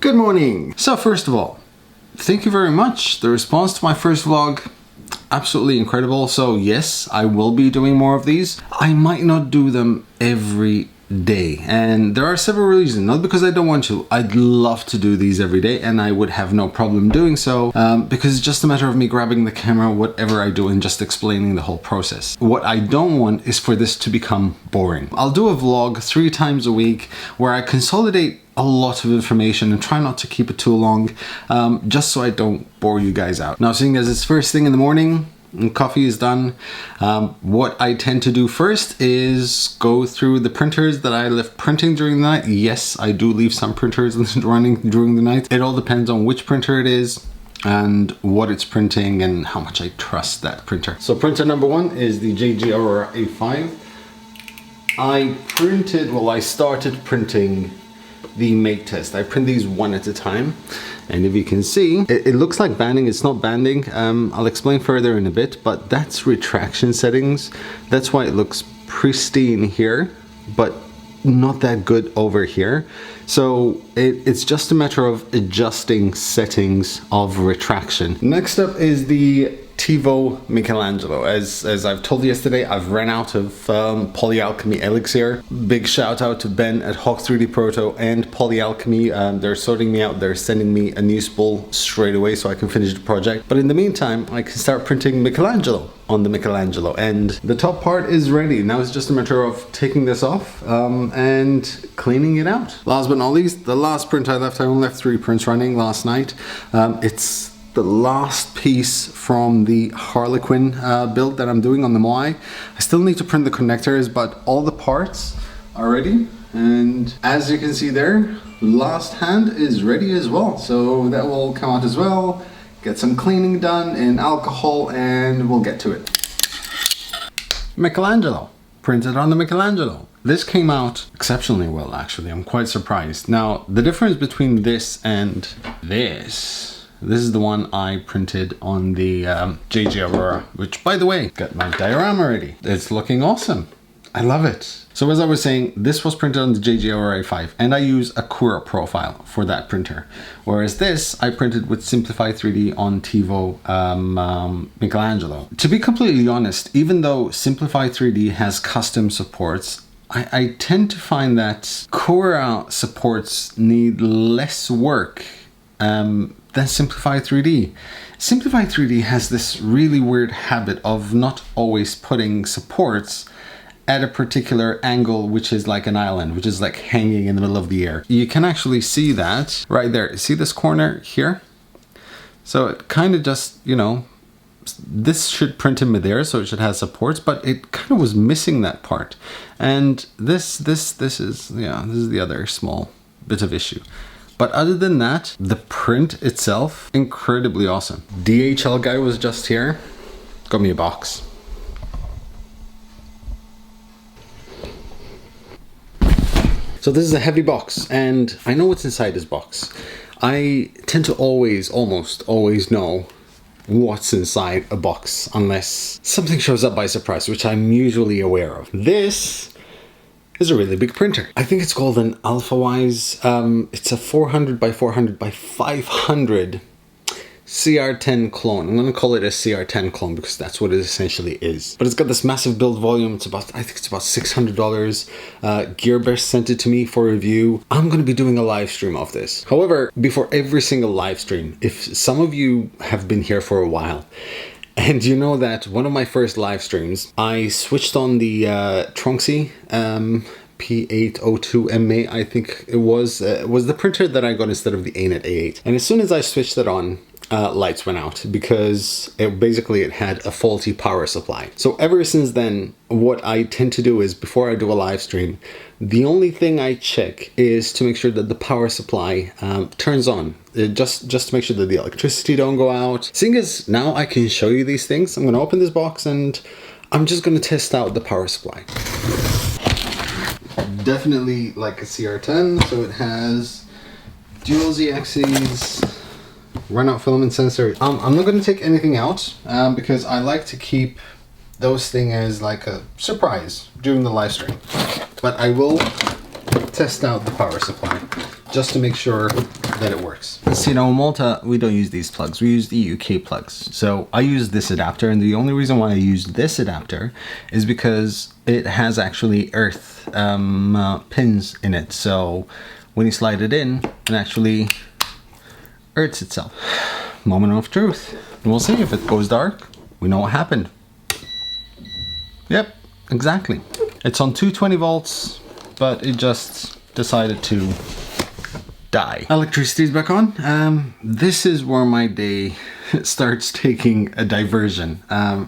Good morning! So first of all, thank you very much. The response to my first vlog, absolutely incredible. So yes, I will be doing more of these. I might not do them every day, and there are several reasons. Not because I don't want to. I'd love to do these every day and I would have no problem doing so, because it's just a matter of me grabbing the camera, whatever I do, and just explaining the whole process. What I don't want is for this to become boring. I'll do a vlog 3 times a week where I consolidate a lot of information and try not to keep it too long, just so I don't bore you guys out. Now, seeing as it's first thing in the morning and coffee is done, what I tend to do first is go through the printers that I left printing during the night. Yes, I do leave some printers running during the night. It all depends on which printer it is and what it's printing and how much I trust that printer. So printer number 1 is the Aurora A8. I started printing the make test. I print these one at a time, and if you can see, it looks like banding. It's not banding. I'll explain further in a bit, but that's retraction settings. That's why it looks pristine here, but not that good over here. So it's just a matter of adjusting settings of retraction. Next up is the Tivo Michelangelo. As I've told you yesterday, I've ran out of Polyalchemy Elixir. Big shout out to Ben at Hawk 3D Proto and Polyalchemy. They're sorting me out. They're sending me a new spool straight away so I can finish the project. But in the meantime, I can start printing Michelangelo on the Michelangelo, and the top part is ready. Now it's just a matter of taking this off and cleaning it out. Last but not least, the last print I left. I only left 3 prints running last night. It's the last piece from the Harlequin build that I'm doing on the Moai. I still need to print the connectors, but all the parts are ready. And as you can see there, last hand is ready as well. So that will come out as well. Get some cleaning done in alcohol and we'll get to it. Michelangelo, printed on the Michelangelo. This came out exceptionally well, actually. I'm quite surprised. Now, the difference between this and this is the one I printed on the Aurora, which, by the way, got my diorama ready. It's looking awesome. I love it. So as I was saying, this was printed on the Aurora A8, and I use a Cura profile for that printer. Whereas this, I printed with Simplify 3D on Tivo Michelangelo. To be completely honest, even though Simplify 3D has custom supports, I tend to find that Cura supports need less work than Simplify 3D. Simplify 3D has this really weird habit of not always putting supports at a particular angle, which is like an island, which is like hanging in the middle of the air. You can actually see that right there. See this corner here? So it kind of just, you know, this should print in midair, so it should have supports, but it kind of was missing that part. And this is the other small bit of issue. But other than that, the print itself, incredibly awesome. DHL guy was just here, got me a box. So this is a heavy box, and I know what's inside this box. I tend to almost always know what's inside a box, unless something shows up by surprise, which I'm usually aware of. This is a really big printer. I think it's called an AlphaWise. It's a 400 by 400 by 500 CR10 clone. I'm gonna call it a CR10 clone because that's what it essentially is. But it's got this massive build volume. I think it's about $600. Gearbest sent it to me for review. I'm gonna be doing a live stream of this. However, before every single live stream, if some of you have been here for a while, and you know that one of my first live streams, I switched on the Tronxy P802MA, I think it was the printer that I got instead of the Anet A8. And as soon as I switched it on, lights went out because it had a faulty power supply. So ever since then, what I tend to do is before I do a live stream, the only thing I check is to make sure that the power supply turns on, just to make sure that the electricity don't go out. Seeing as now I can show you these things, I'm gonna open this box and I'm just gonna test out the power supply. Definitely like a CR10, so it has dual Z-axes, runout filament sensor. I'm not going to take anything out because I like to keep those things as like a surprise during the live stream. But I will test out the power supply just to make sure that it works. So, you know, in Malta, we don't use these plugs. We use the UK plugs. So I use this adapter, and the only reason why I use this adapter is because it has actually earth pins in it. So when you slide it in, it actually earths itself. Moment of truth. And we'll see if it goes dark. We know what happened. Yep, exactly. It's on 220 volts, but it just decided to die. Electricity's back on. This is where my day starts taking a diversion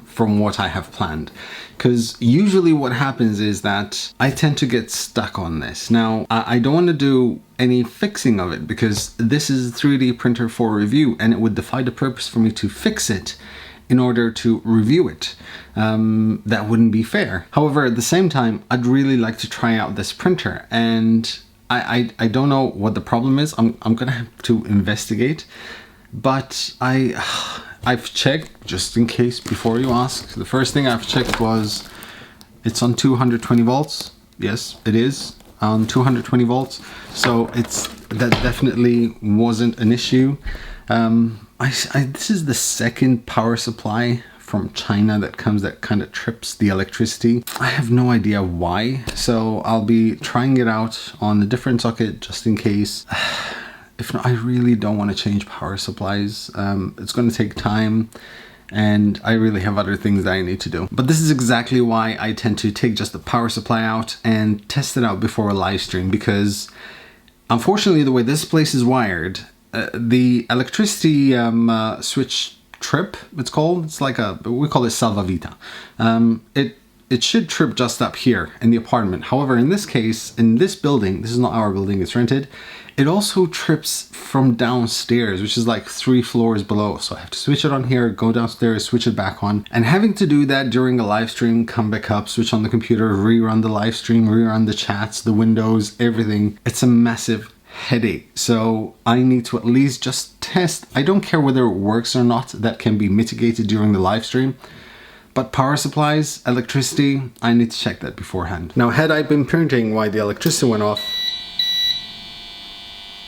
from what I have planned. Because usually what happens is that I tend to get stuck on this. Now, I don't want to do any fixing of it because this is a 3D printer for review, and it would defy the purpose for me to fix it in order to review it. That wouldn't be fair. However, at the same time, I'd really like to try out this printer, and I don't know what the problem is. I'm gonna have to investigate, but I've checked just in case before you ask. The first thing I've checked was it's on 220 volts. Yes, it is on 220 volts. So that definitely wasn't an issue. This is the second power supply from China that comes that kind of trips the electricity. I have no idea why, so I'll be trying it out on a different socket just in case. If not, I really don't want to change power supplies. It's going to take time, and I really have other things that I need to do. But this is exactly why I tend to take just the power supply out and test it out before a live stream, because unfortunately the way this place is wired, the electricity switch trip, it's called. It's like we call it salvavita. It should trip just up here in the apartment. However, in this case, in this building, this is not our building, it's rented, it also trips from downstairs, which is like 3 floors below. So I have to switch it on here, go downstairs, switch it back on. And having to do that during a live stream, come back up, switch on the computer, rerun the live stream, rerun the chats, the windows, everything. It's a massive headache. So I need to at least just test. I don't care whether it works or not. That can be mitigated during the live stream. But power supplies, electricity, I need to check that beforehand. Now, had I been printing while the electricity went off,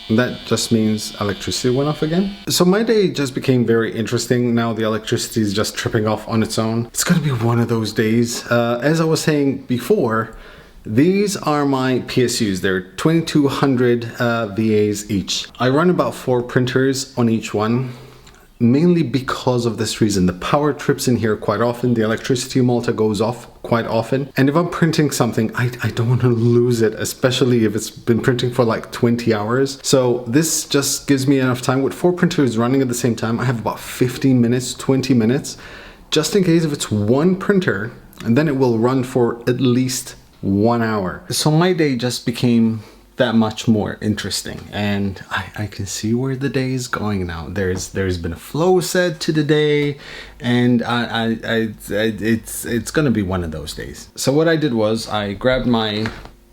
that just means electricity went off again. So my day just became very interesting. Now the electricity is just tripping off on its own. It's gonna be one of those days. As I was saying before, these are my PSUs. They're 2200 VAs each. I run about 4 printers on each one, mainly because of this reason. The power trips in here quite often. The electricity in Malta goes off quite often. And if I'm printing something, I don't want to lose it, especially if it's been printing for like 20 hours. So this just gives me enough time. With 4 printers running at the same time, I have about 15 minutes, 20 minutes, just in case if it's one printer, and then it will run for at least 1 hour. So my day just became that much more interesting, and I can see where the day is going now. There's been a flow set to the day, and it's gonna be one of those days. So what I did was I grabbed my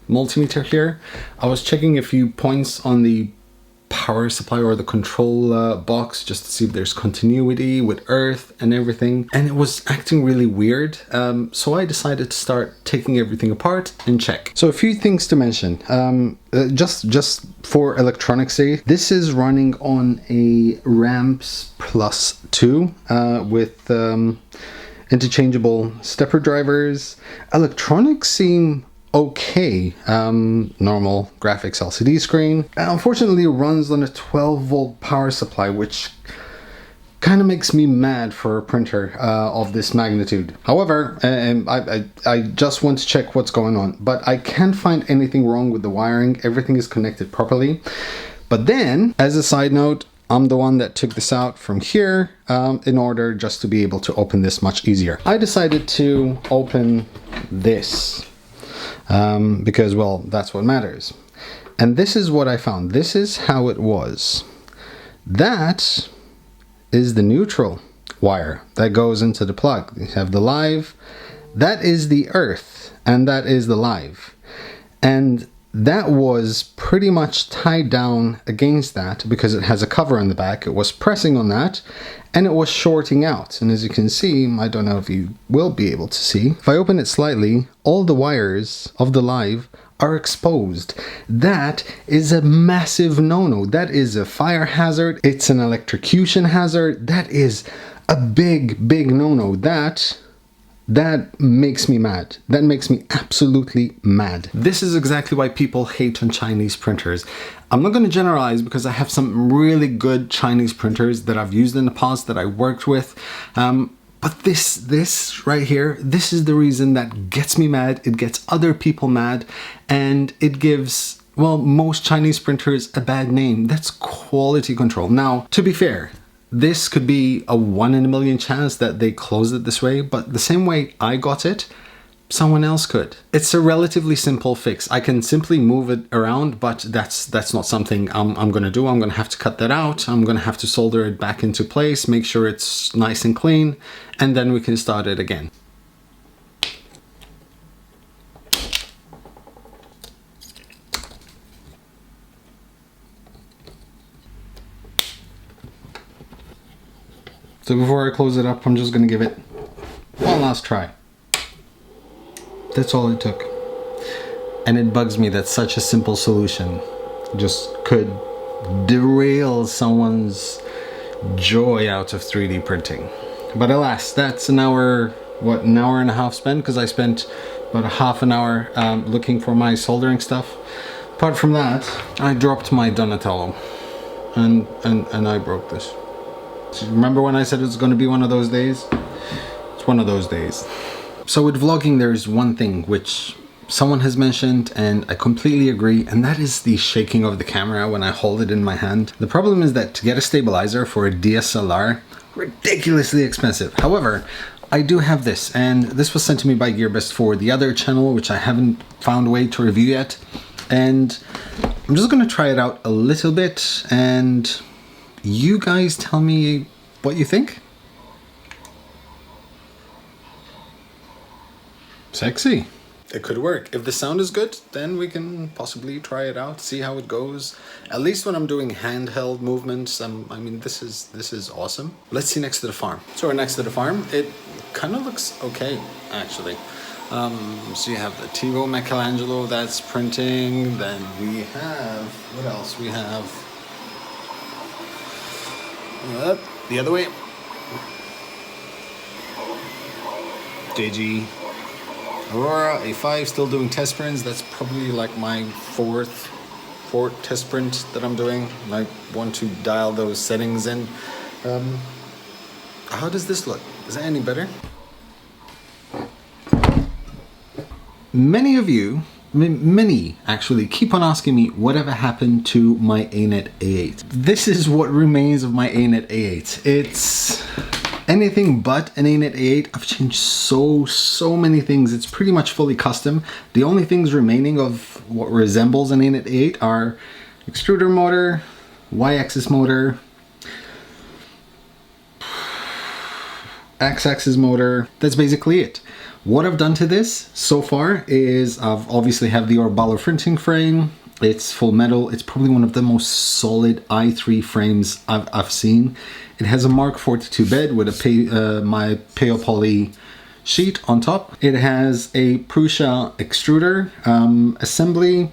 multimeter here. I was checking a few points on the power supply or the control box just to see if there's continuity with earth and everything, and it was acting really weird. So I decided to start taking everything apart and check. So a few things to mention. Just for electronics sake, this is running on a Ramps Plus 2 with interchangeable stepper drivers. Electronics seem okay. Normal graphics LCD screen. Unfortunately, it runs on a 12 volt power supply, which kind of makes me mad for a printer of this magnitude. However, I just want to check what's going on, but I can't find anything wrong with the wiring. Everything is connected properly. But then, as a side note, I'm the one that took this out from here in order just to be able to open this much easier. I decided to open this because, well, that's what matters. And this is what I found. This is how it was. That is the neutral wire that goes into the plug. You have the live, that is the earth, and that is the live. And that was pretty much tied down against that because it has a cover on the back. It was pressing on that and it was shorting out. And as you can see, I don't know if you will be able to see, if I open it slightly, all the wires of the live are exposed. That is a massive no-no. That is a fire hazard. It's an electrocution hazard. That is a big no-no. That makes me mad. That makes me absolutely mad. This is exactly why people hate on Chinese printers. I'm not going to generalize because I have some really good Chinese printers that I've used in the past that I worked with. But this right here, this is the reason that gets me mad. It gets other people mad, and it gives, well, most Chinese printers a bad name. That's quality control. Now, to be fair, this could be a 1 in a million chance that they close it this way, but the same way I got it, someone else could. It's a relatively simple fix. I can simply move it around, but that's not something I'm gonna do. I'm gonna have to cut that out. I'm gonna have to solder it back into place, make sure it's nice and clean, and then we can start it again. So before I close it up, I'm just gonna give it one last try. That's all it took. And it bugs me that such a simple solution just could derail someone's joy out of 3D printing. But alas, that's an hour and a half spent, because I spent about a half an hour looking for my soldering stuff. Apart from that, I dropped my Donatello and I broke this. Remember when I said it's going to be one of those days? It's one of those days. So with vlogging, there's one thing which someone has mentioned, and I completely agree, and that is the shaking of the camera when I hold it in my hand. The problem is that to get a stabilizer for a DSLR, ridiculously expensive. However, I do have this, and this was sent to me by GearBest for the other channel, which I haven't found a way to review yet. And I'm just going to try it out a little bit, and you guys tell me what you think. Sexy. It could work. If the sound is good, then we can possibly try it out, see how it goes. At least when I'm doing handheld movements, I mean, this is awesome. Let's see next to the farm. So we're next to the farm. It kind of looks okay, actually. So you have the Tivo Michelangelo that's printing. Then we have, what else? We have the other way. JG Aurora A5 still doing test prints. That's probably like my fourth test print that I'm doing. I want to dial those settings in. How does this look? Is that any better? Many of you, many actually, keep on asking me whatever happened to my Anet A8. This is what remains of my Anet A8. It's anything but an Anet A8. I've changed so many things. It's pretty much fully custom. The only things remaining of what resembles an Anet A8 are extruder motor, Y-axis motor, X-axis motor. That's basically it. What I've done to this so far is I've obviously have the Orbalo printing frame. It's full metal. It's probably one of the most solid i3 frames I've seen. It has a Mark 42 bed with a my Payopoly sheet on top. It has a Prusa extruder assembly.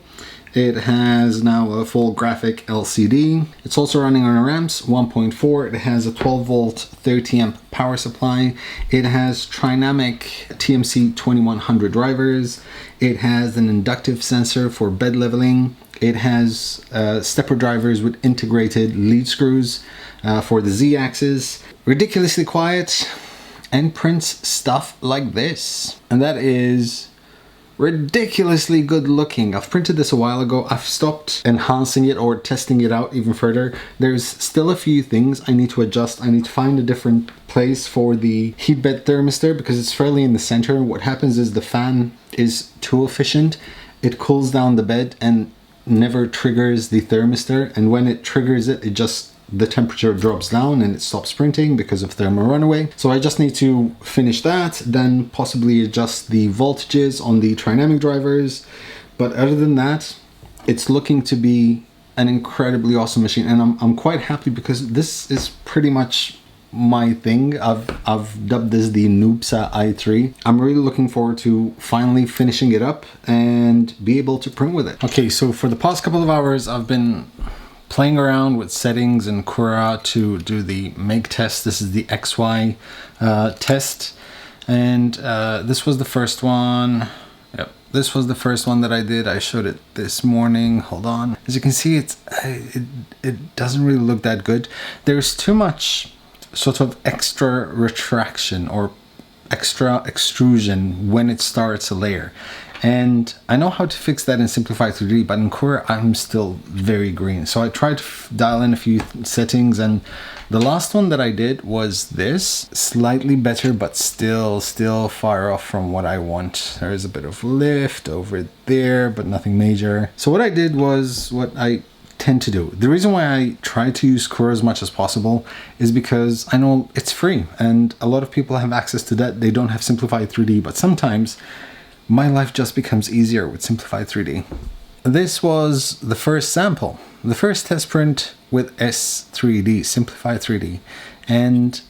It has now a full graphic LCD. It's also running on a RAMS 1.4. It has a 12 volt 30 amp power supply. It has Trinamic TMC 2100 drivers. It has an inductive sensor for bed leveling. It has stepper drivers with integrated lead screws for the Z-axis. Ridiculously quiet, and prints stuff like this. And that is ridiculously good looking. I've printed this a while ago. I've stopped enhancing it or testing it out even further. There's still a few things I need to adjust. I need to find a different place for the heat bed thermistor because it's fairly in the center. What happens is the fan is too efficient. It cools down the bed and never triggers the thermistor, and when it triggers it, the temperature drops down and it stops printing because of thermal runaway. So I just need to finish that, then possibly adjust the voltages on the Trinamic drivers. But other than that, it's looking to be an incredibly awesome machine, and I'm quite happy because this is pretty much my thing. I've dubbed this the Noob i3. I'm really looking forward to finally finishing it up and be able to print with it. Okay, so for the past couple of hours, I've been playing around with settings in Cura to do the make test. This is the XY test, and this was the first one. Yep, this was the first one that I did. I showed it this morning. Hold on. As you can see, it doesn't really look that good. There's too much sort of extra retraction or extra extrusion when it starts a layer. And I know how to fix that in Simplify 3D, but in Cura I'm still very green. So I tried to dial in a few settings, and the last one that I did was this. Slightly better, but still far off from what I want. There is a bit of lift over there, but nothing major. So what I did was what I tend to do. The reason why I try to use Cura as much as possible is because I know it's free, and a lot of people have access to that. They don't have Simplify 3D, but sometimes my life just becomes easier with Simplify 3D. This was the first sample, the first test print with S3D, Simplify 3D. And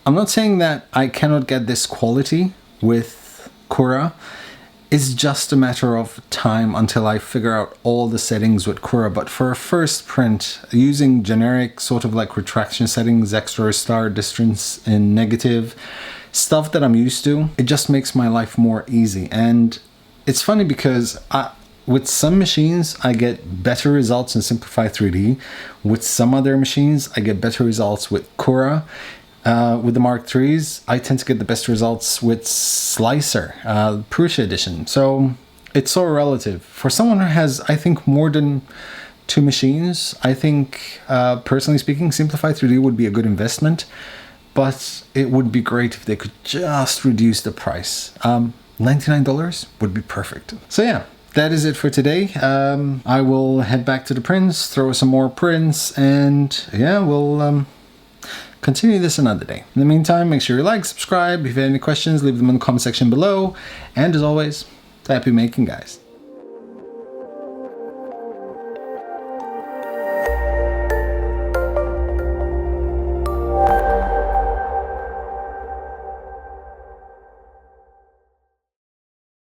I'm not saying that I cannot get this quality with Cura. It's just a matter of time until I figure out all the settings with Cura. But for a first print, using generic sort of like retraction settings, extra star distance and negative, stuff that I'm used to, it just makes my life more easy. And it's funny because with some machines I get better results in Simplify 3D. With some other machines I get better results with Cura. With the Mark IIIs I tend to get the best results with Slicer, Prusa edition. So it's so relative. For someone who has, I think, more than 2 machines, I think personally speaking Simplify 3D would be a good investment. But it would be great if they could just reduce the price. $99 would be perfect. So yeah, that is it for today. I will head back to the prints, throw some more prints, and yeah, we'll continue this another day. In the meantime, make sure you like, subscribe. If you have any questions, leave them in the comment section below. And as always, happy making, guys.